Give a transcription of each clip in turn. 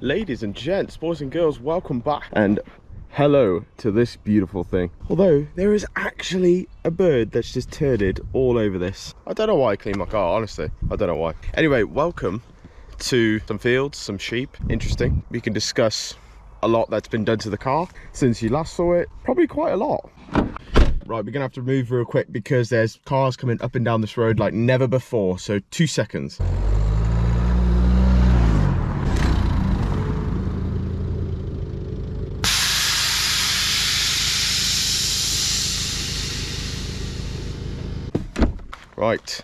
Ladies and gents, boys and girls, welcome back and hello to this beautiful thing. Although there is actually a bird that's just turded all over this. I don't know why I clean my car, honestly. I don't know why. Anyway, welcome to some fields, some sheep. Interesting. We can discuss a lot that's been done to the car since you last saw it. Probably quite a lot. Right, we're gonna have to move real quick because there's cars coming up and down this road like never before. So 2 seconds. Right,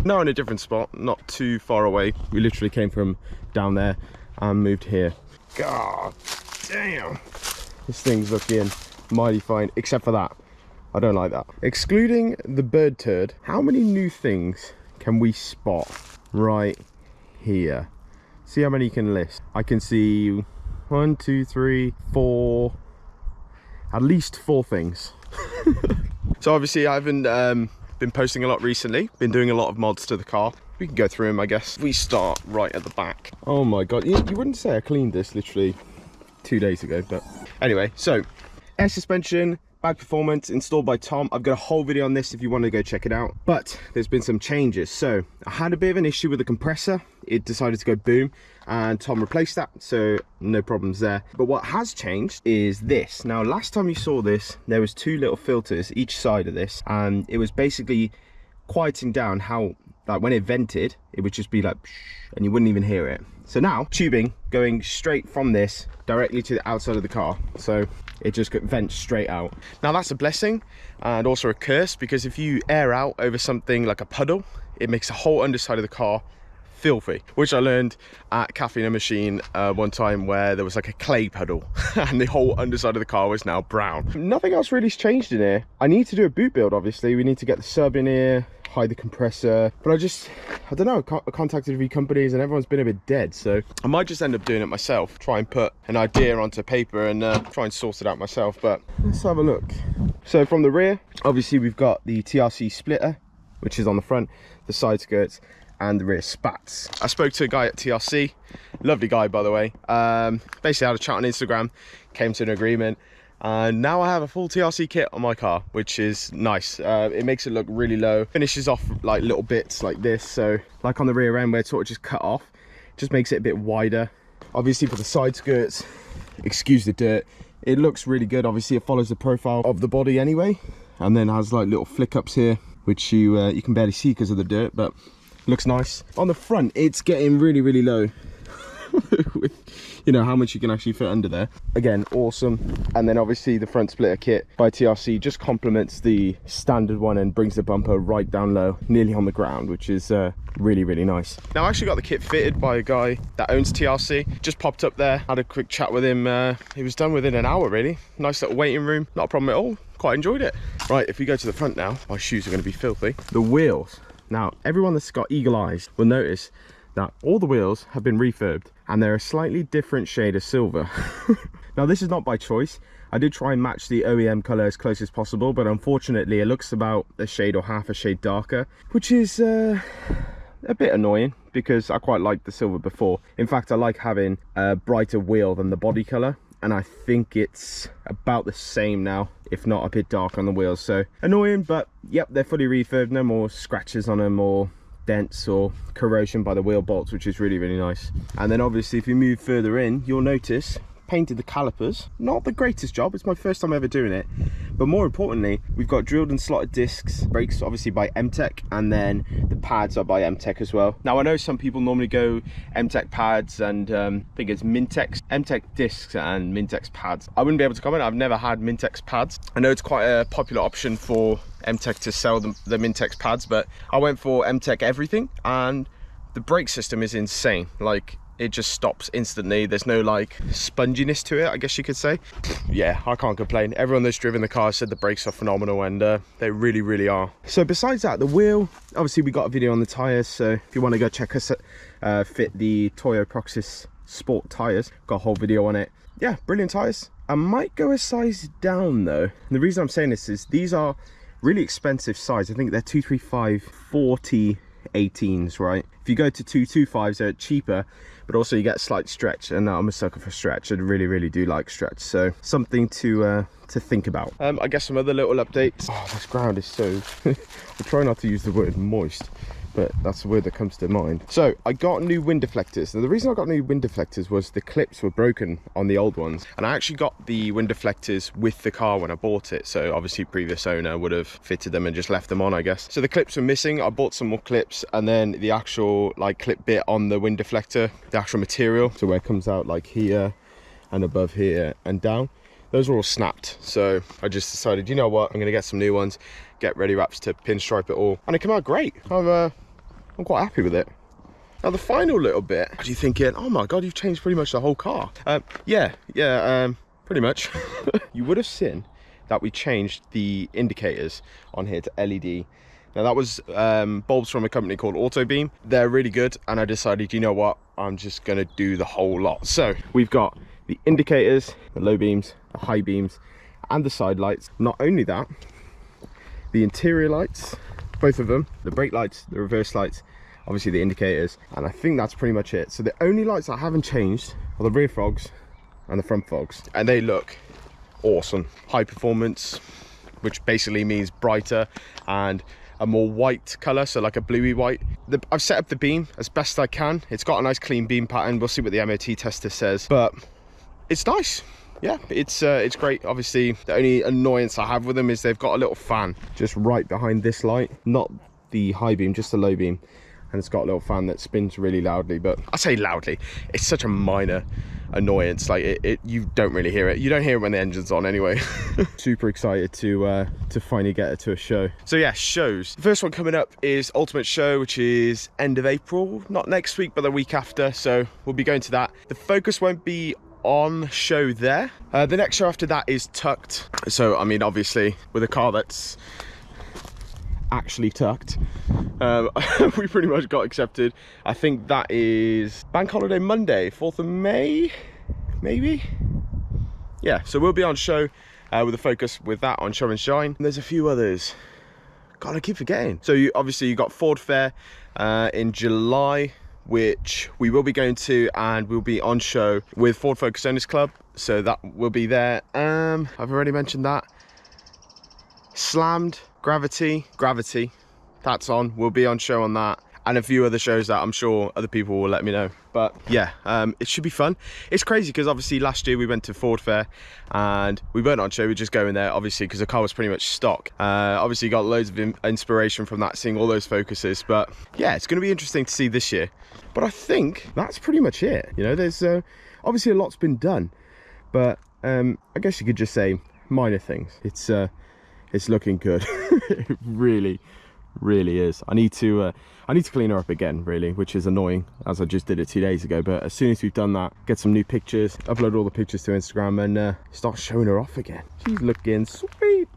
now in a different spot, not too far away. We literally came from down there and moved here. God damn, this thing's looking mighty fine, except for that. I don't like that. Excluding the bird turd, how many new things can we spot right here? See how many you can list. I can see 1, 2, 3, 4, at least 4 things. So obviously I haven't been posting a lot recently, been doing a lot of mods to the car. We can go through them, I guess. We start right at the back. Oh my god, you wouldn't say I cleaned this literally 2 days ago, but anyway. So air suspension, bag performance, installed by Tom. I've got a whole video on this if you want to go check it out, but there's been some changes. So I had a bit of an issue with the compressor. It decided to go boom and Tom replaced that, so no problems there. But what has changed is this. Now last time you saw this, there was 2 little filters each side of this, and it was basically quieting down how, like, when it vented it would just be like and you wouldn't even hear it. So now tubing going straight from this directly to the outside of the car, so it just vents straight out. Now that's a blessing and also a curse, because if you air out over something like a puddle, it makes the whole underside of the car filthy, which I learned at Cafe in a Machine one time, where there was like a clay puddle and the whole underside of the car was now brown. Nothing else really's changed in here. I need to do a boot build, obviously. We need to get the sub in here, hide the compressor, but I don't know, I contacted a few companies and everyone's been a bit dead, so I might just end up doing it myself, try and put an idea onto paper and try and sort it out myself. But let's have a look. So from the rear, obviously we've got the TRC splitter, which is on the front, the side skirts and the rear spats. I spoke to a guy at TRC, lovely guy by the way. Basically had a chat on Instagram, came to an agreement, and now I have a full TRC kit on my car, which is nice. It makes it look really low, finishes off like little bits like this, so like on the rear end where it's sort of just cut off, just makes it a bit wider. Obviously for the side skirts, excuse the dirt, it looks really good. Obviously it follows the profile of the body anyway, and then has like little flick ups here, which you can barely see because of the dirt, but looks nice. On the front, it's getting really low with, you know, how much you can actually fit under there. Again, awesome. And then obviously the front splitter kit by TRC just complements the standard one and brings the bumper right down low, nearly on the ground, which is really nice. Now I actually got the kit fitted by a guy that owns TRC. Just popped up there, had a quick chat with him. He was done within an hour really. Nice little waiting room, not a problem at all. Quite enjoyed it. Right, if we go to the front now, my shoes are going to be filthy. The wheels. Now, everyone that's got eagle eyes will notice that all the wheels have been refurbed and they're a slightly different shade of silver. Now, this is not by choice. I did try and match the OEM color as close as possible, but unfortunately it looks about a shade or half a shade darker, which is a bit annoying because I quite liked the silver before. In fact, I like having a brighter wheel than the body color, and I think it's about the same now, if not a bit dark on the wheels. So annoying, but yep, they're fully refurbed. No more scratches on them or dents or corrosion by the wheel bolts, which is really nice. And then obviously if you move further in, you'll notice painted the calipers. Not the greatest job, it's my first time ever doing it, but more importantly we've got drilled and slotted discs. Brakes obviously by MTech, and then the pads are by MTech as well. Now I know some people normally go MTech pads and I think it's Mintex, MTech discs and Mintex pads. I wouldn't be able to comment, I've never had Mintex pads. I know it's quite a popular option for MTech to sell the Mintex pads, but I went for MTech everything, and the brake system is insane. Like, it just stops instantly. There's no like sponginess to it, I guess you could say. Yeah, I can't complain. Everyone that's driven the car said the brakes are phenomenal, and they really are. So besides that, the wheel, obviously we got a video on the tires, so if you want to go check us fit the Toyo Proxys Sport tires, got a whole video on it. Yeah, brilliant tires. I might go a size down though, and the reason I'm saying this is these are really expensive size. I think they're 235 40 18s, right? If you go to 225s, they're cheaper, but also you get a slight stretch, and I'm a sucker for stretch. I really do like stretch, so something to think about. I guess some other little updates. Oh, this ground is so I try not to use the word moist, but that's the word that comes to mind. So I got new wind deflectors. Now the reason I got new wind deflectors was the clips were broken on the old ones, and I actually got the wind deflectors with the car when I bought it, so obviously previous owner would have fitted them and just left them on, I guess. So the clips were missing. I bought some more clips, and then the actual like clip bit on the wind deflector, the actual material, so where it comes out like here and above here and down, those were all snapped. So I just decided, you know what, I'm gonna get some new ones, get ready wraps to pinstripe it all, and it came out great. I'm quite happy with it. Now the final little bit, are you thinking, oh my god, you've changed pretty much the whole car? Yeah, pretty much. You would have seen that we changed the indicators on here to LED. Now that was bulbs from a company called Autobeam. They're really good, and I decided, you know what, I'm just gonna do the whole lot. So we've got the indicators, the low beams, the high beams, and the side lights. Not only that, the interior lights, both of them, the brake lights, the reverse lights, obviously the indicators, and I think that's pretty much it. So the only lights I haven't changed are the rear fogs and the front fogs, and they look awesome. High performance, which basically means brighter and a more white color, so like a bluey white. I've set up the beam as best I can. It's got a nice clean beam pattern. We'll see what the MOT tester says, but it's nice. Yeah, it's great. Obviously the only annoyance I have with them is they've got a little fan just right behind this light, not the high beam, just the low beam, and it's got a little fan that spins really loudly. But I say loudly, it's such a minor annoyance. Like you don't really hear it. You don't hear it when the engine's on anyway. Super excited to finally get it to a show. So yeah, shows. The first one coming up is Ultimate Show, which is end of April, not next week but the week after, so we'll be going to that. The focus won't be on show there. The next show after that is Tucked. So I mean, obviously with a car that's actually tucked, we pretty much got accepted. I think that is bank holiday Monday, 4th of May, maybe. Yeah, so we'll be on show with a focus with that on Show and Shine. And there's a few others, god, I keep forgetting. So obviously you got Ford Fair in July, which we will be going to, and we'll be on show with Ford Focus Owners Club, so that will be there. I've already mentioned that. Slammed, Gravity, that's on. We'll be on show on that, and a few other shows that I'm sure other people will let me know. But yeah, it should be fun. It's crazy because obviously last year we went to Ford Fair and we weren't on show, we were just going there obviously because the car was pretty much stock. Obviously got loads of inspiration from that, seeing all those focuses. But yeah, it's going to be interesting to see this year. But I think that's pretty much it. You know, there's obviously a lot's been done, but I guess you could just say minor things. It's looking good. It really is. I need to clean her up again, really, which is annoying, as I just did it 2 days ago. But as soon as we've done that, get some new pictures, upload all the pictures to Instagram, and start showing her off again. She's looking sweet.